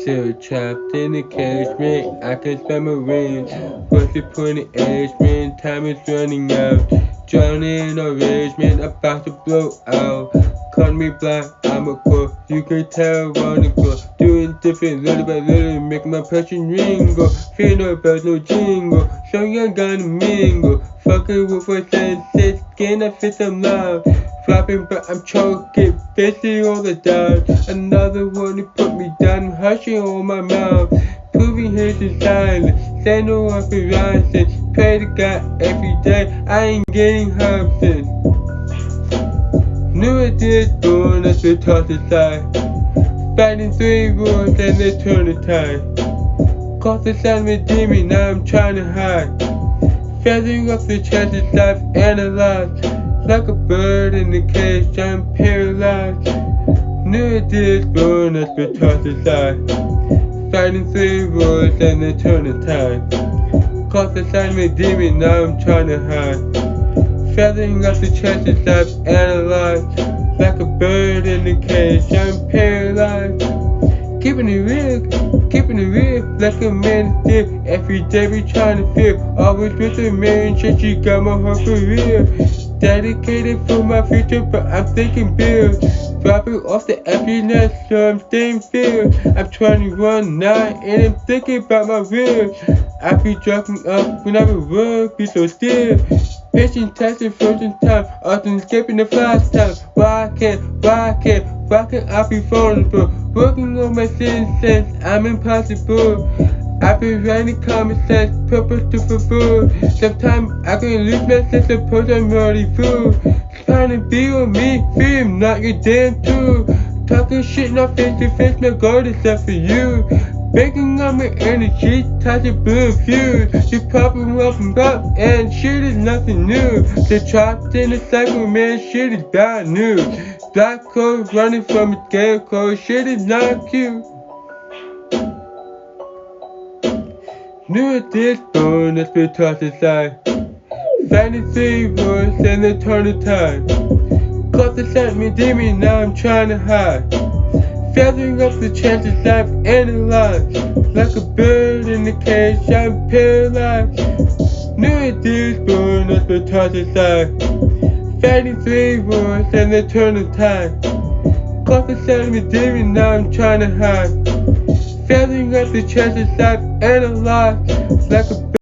Still trapped in the cage, man, I can spend my range. What's the point of age, man, time is running out. Drowning in a rage, man, about to blow out. Call me black, I'm a pro, you can tell around the globe. Doing different little by little, make my passion ringo. Fear no bells, no jingle, so young gonna mingle. Fucking with a sense, skin, I fit them loud. Flopping, but I'm choking, facing all the doubt. Another one to put me down, hushing on my mouth. Proving his is silent, stand no one for rising. Pray to God every day, I ain't getting hopeless. New ideas born as we toss aside. Fighting 3 wars and they turn the tide. Caught the sound of a demon, now I'm trying to hide. Feathering up the chances I've analyzed. Like a bird in the cage, I'm paralyzed. New ideas born as we toss aside. Fighting 3 wars and they turn the tide. Caught the sound of a demon, now I'm trying to hide. Feathering up the chances I've analyzed. Like a bird in the cage, I'm paralyzed. Keeping it real, like a man did. Every day we trying to feel. Always with a man, shit, you got my heart for real. Dedicated for my future, but I'm thinking bills. Dropping off the emptiness, so I'm staying filled. I'm 21 now, and I'm thinking about my real. I be dropping up when I would work, be so still. Patient testing frozen time, often skipping the flash time. Why can't I be vulnerable? Working on my sense, I'm impossible. I've been writing common sense, purpose to fulfill. Sometimes I can lose my sense of purpose, I'm already fooled. Trying to be with me, fear not your damn tool. Talking shit, not face to face, my goal is set for you. Breaking on my energy, touching blue fuse. You popping up and up, and shit is nothing new. They're trapped in a cycle, man, shit is bad news. Black code running from a scarecrow, shit is not cute. New ideas born as we toss aside. Fighting 3 wars and they turn the tide. Caught the scent me demon, now I'm trying to hide. Feathering up the chances I've analyzed. Like a bird in the cage, I'm paralyzed. New ideas born as we toss aside. Fighting 3 wars and they turn the tide. Caught the scent me demon, now I'm trying to hide. Feathering up the chances I've analyzed. Like a